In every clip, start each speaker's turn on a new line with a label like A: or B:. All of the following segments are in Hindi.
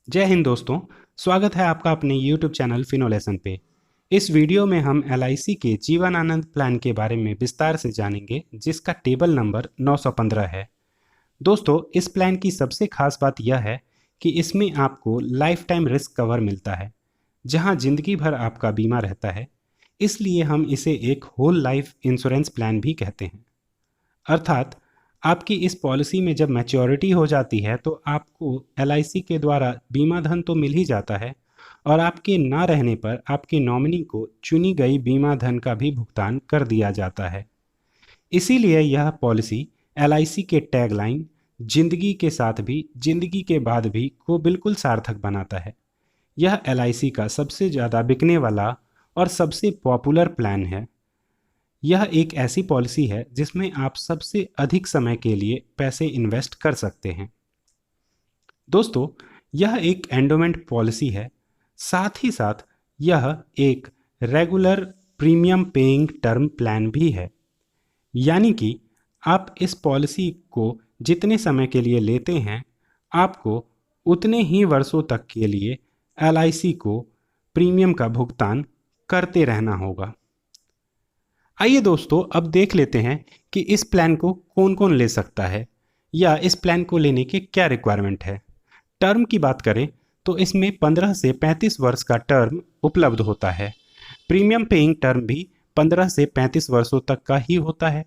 A: जय हिंद दोस्तों। स्वागत है आपका अपने YouTube चैनल फिनोलेसन पे। इस वीडियो में हम LIC के जीवन आनंद प्लान के बारे में विस्तार से जानेंगे, जिसका टेबल नंबर 915 है। दोस्तों, इस प्लान की सबसे खास बात यह है कि इसमें आपको लाइफ टाइम रिस्क कवर मिलता है, जहां जिंदगी भर आपका बीमा रहता है। इसलिए हम इसे एक होल लाइफ इंश्योरेंस प्लान भी कहते हैं। अर्थात आपकी इस पॉलिसी में जब मैच्योरिटी हो जाती है तो आपको LIC के द्वारा बीमा धन तो मिल ही जाता है, और आपके ना रहने पर आपके नॉमिनी को चुनी गई बीमा धन का भी भुगतान कर दिया जाता है। इसीलिए यह पॉलिसी LIC के टैगलाइन जिंदगी के साथ भी जिंदगी के बाद भी को बिल्कुल सार्थक बनाता है। यह LIC का सबसे ज़्यादा बिकने वाला और सबसे पॉपुलर प्लान है। यह एक ऐसी पॉलिसी है जिसमें आप सबसे अधिक समय के लिए पैसे इन्वेस्ट कर सकते हैं। दोस्तों, यह एक एंडोमेंट पॉलिसी है, साथ ही साथ यह एक regular premium paying term plan भी है। यानी कि आप इस पॉलिसी को जितने समय के लिए लेते हैं, आपको उतने ही वर्षों तक के लिए LIC को प्रीमियम का भुगतान करते रहना होगा। आइए दोस्तों, अब देख लेते हैं कि इस प्लान को कौन कौन ले सकता है या इस प्लान को लेने के क्या रिक्वायरमेंट है। टर्म की बात करें तो इसमें 15 से 35 वर्ष का टर्म उपलब्ध होता है। प्रीमियम पेइंग टर्म भी 15 से 35 वर्षों तक का ही होता है।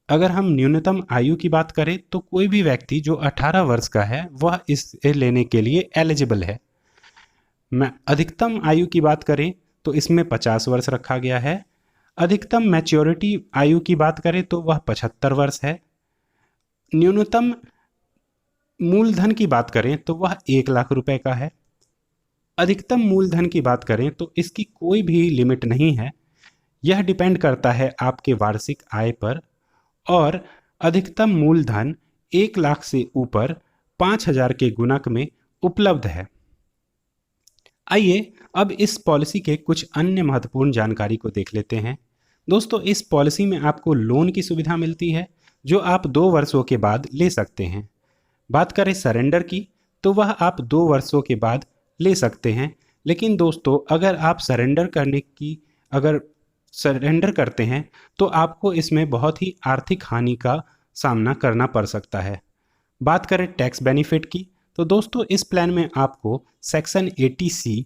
A: अगर हम न्यूनतम आयु की बात करें तो कोई भी व्यक्ति जो 18 वर्ष का है वह इसे लेने के लिए एलिजिबल है। मैं अधिकतम आयु की बात करें तो इसमें 50 वर्ष रखा गया है। अधिकतम मैच्योरिटी आयु की बात करें तो वह 75 वर्ष है। न्यूनतम मूलधन की बात करें तो वह 1 लाख रुपए का है। अधिकतम मूलधन की बात करें तो इसकी कोई भी लिमिट नहीं है, यह डिपेंड करता है आपके वार्षिक आय पर। और अधिकतम मूलधन 1 लाख से ऊपर 5,000 के गुणक में उपलब्ध है। आइए अब इस पॉलिसी के कुछ अन्य महत्वपूर्ण जानकारी को देख लेते हैं। दोस्तों, इस पॉलिसी में आपको लोन की सुविधा मिलती है, जो आप 2 वर्षों के बाद ले सकते हैं। बात करें सरेंडर की, तो वह आप 2 वर्षों के बाद ले सकते हैं। लेकिन दोस्तों, अगर सरेंडर करते हैं तो आपको इसमें बहुत ही आर्थिक हानि का सामना करना पड़ सकता है। बात करें टैक्स बेनिफिट की, तो दोस्तों इस प्लान में आपको सेक्शन 80C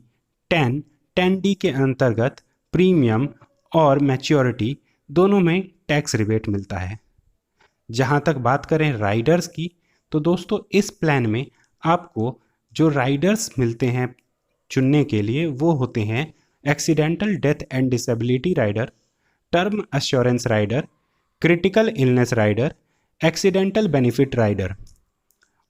A: 10 10D के अंतर्गत प्रीमियम और मैच्योरिटी दोनों में टैक्स रिबेट मिलता है। जहां तक बात करें राइडर्स की, तो दोस्तों इस प्लान में आपको जो राइडर्स मिलते हैं चुनने के लिए, वो होते हैं accidental death and disability rider, term assurance rider, critical illness rider, accidental benefit rider.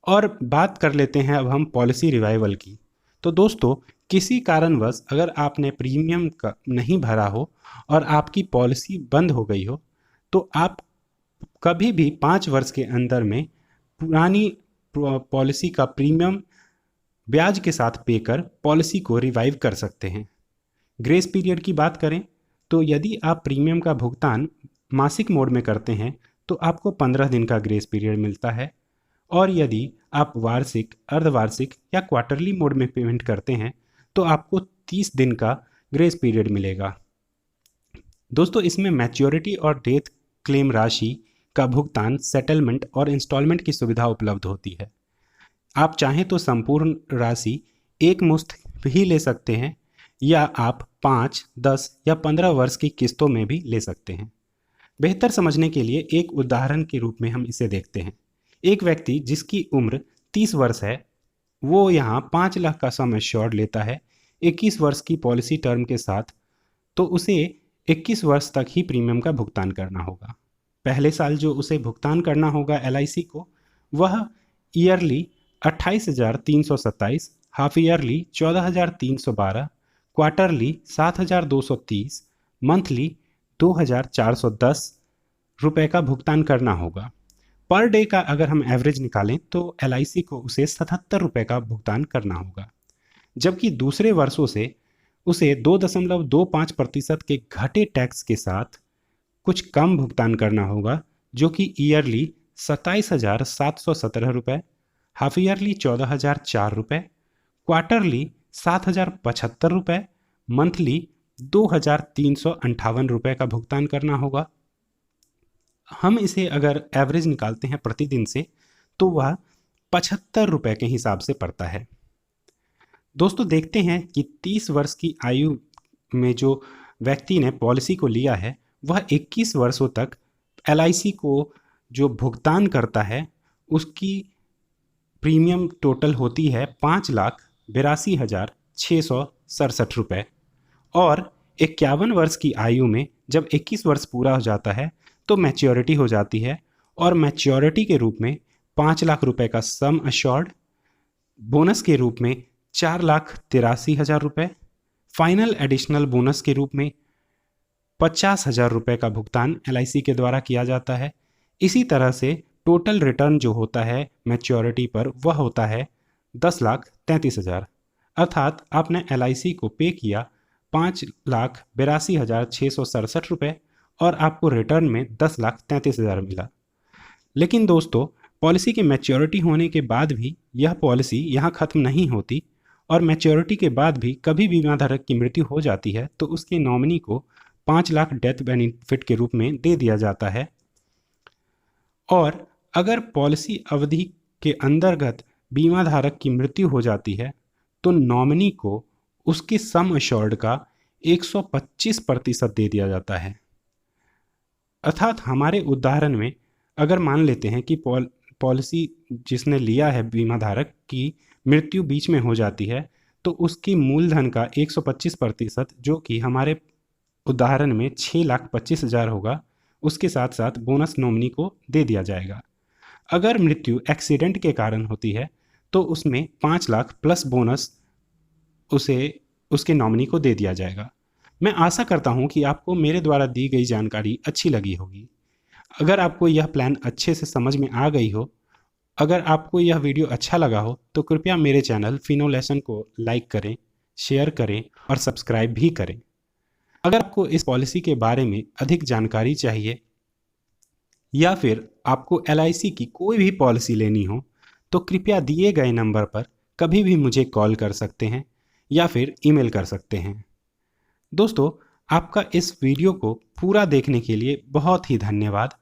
A: और बात कर लेते हैं अब हम पॉलिसी रिवाइवल की। तो दोस्तों, किसी कारणवश अगर आपने प्रीमियम का नहीं भरा हो और आपकी पॉलिसी बंद हो गई हो, तो आप कभी भी 5 वर्ष के अंदर में पुरानी पॉलिसी का प्रीमियम ब्याज के साथ पे कर पॉलिसी को रिवाइव कर सकते हैं। ग्रेस पीरियड की बात करें तो यदि आप प्रीमियम का भुगतान मासिक मोड में करते हैं तो आपको 15 दिन का ग्रेस पीरियड मिलता है, और यदि आप वार्षिक, अर्धवार्षिक या क्वार्टरली मोड में पेमेंट करते हैं तो आपको 30 दिन का ग्रेस पीरियड मिलेगा। दोस्तों, इसमें मैच्योरिटी और डेथ क्लेम राशि का भुगतान, सेटलमेंट और इंस्टॉलमेंट की सुविधा उपलब्ध होती है। आप चाहें तो संपूर्ण राशि एक मुश्त भी ले सकते हैं, या आप 5, 10 या 15 वर्ष की किस्तों में भी ले सकते हैं। बेहतर समझने के लिए एक उदाहरण के रूप में हम इसे देखते हैं। एक व्यक्ति जिसकी उम्र 30 वर्ष है, वो यहाँ 5 लाख का सम एश्योर्ड लेता है 21 वर्ष की पॉलिसी टर्म के साथ, तो उसे 21 वर्ष तक ही प्रीमियम का भुगतान करना होगा। पहले साल जो उसे भुगतान करना होगा LIC को, वह yearly 28,327, half yearly 14,312, quarterly 7,230, monthly 2,410 रुपये का भुगतान करना होगा। पर डे का अगर हम एवरेज निकालें तो LIC को उसे 77 रुपये का भुगतान करना होगा, जबकि दूसरे वर्षों से उसे 2.25% के घटे टैक्स के साथ कुछ कम भुगतान करना होगा, जो कि ईयरली 27,717 रुपये, हाफ ईयरली 14,004 रुपये, क्वार्टरली 7,075 रुपये, मंथली 2,358 रुपये का भुगतान करना होगा। हम इसे अगर एवरेज निकालते हैं प्रतिदिन से तो वह 75 रुपये के हिसाब से पड़ता है। दोस्तों देखते हैं कि 30 वर्ष की आयु में जो व्यक्ति ने पॉलिसी को लिया है वह 21 वर्षों तक LIC को जो भुगतान करता है उसकी प्रीमियम टोटल होती है 5,82,667 रुपये, और 51 वर्ष की आयु में जब 21 वर्ष पूरा हो जाता है तो मैच्योरिटी हो जाती है, और मैच्योरिटी के रूप में 5 लाख रुपए का सम अश्योर्ड, बोनस के रूप में 4,83,000 रुपये, फाइनल एडिशनल बोनस के रूप में 50,000 रुपये का भुगतान LIC के द्वारा किया जाता है। इसी तरह से टोटल रिटर्न जो होता है मैच्योरिटी पर वह होता है 10,33,000, अर्थात आपने LIC को पे किया 5,82,667 रुपये और आपको रिटर्न में 10,33,000 मिला। लेकिन दोस्तों पॉलिसी की मैच्योरिटी होने के बाद भी यह पॉलिसी यहाँ ख़त्म नहीं होती, और मैच्योरिटी के बाद भी कभी बीमा धारक की मृत्यु हो जाती है तो उसके नॉमिनी को 5 लाख डेथ बेनिफिट के रूप में दे दिया जाता है। और अगर पॉलिसी अवधि के अंतर्गत बीमा धारक की मृत्यु हो जाती है तो नॉमिनी को उसके सम अश्योर्ड का 125% दे दिया जाता है। अर्थात हमारे उदाहरण में अगर मान लेते हैं कि पॉलिसी जिसने लिया है बीमा धारक की मृत्यु बीच में हो जाती है तो उसकी मूलधन का 125% जो कि हमारे उदाहरण में 6,25,000 होगा, उसके साथ साथ बोनस नॉमिनी को दे दिया जाएगा। अगर मृत्यु एक्सीडेंट के कारण होती है तो उसमें 5 लाख प्लस बोनस उसके नॉमिनी को दे दिया जाएगा। मैं आशा करता हूं कि आपको मेरे द्वारा दी गई जानकारी अच्छी लगी होगी। अगर आपको यह प्लान अच्छे से समझ में आ गई हो, अगर आपको यह वीडियो अच्छा लगा हो तो कृपया मेरे चैनल फिनोलेसन को लाइक करें, शेयर करें और सब्सक्राइब भी करें। अगर आपको इस पॉलिसी के बारे में अधिक जानकारी चाहिए या फिर आपको LIC की कोई भी पॉलिसी लेनी हो तो कृपया दिए गए नंबर पर कभी भी मुझे कॉल कर सकते हैं या फिर ईमेल कर सकते हैं। दोस्तों आपका इस वीडियो को पूरा देखने के लिए बहुत ही धन्यवाद।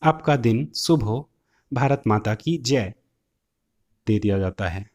A: आपका दिन शुभ हो। भारत माता की जय दे दिया जाता है।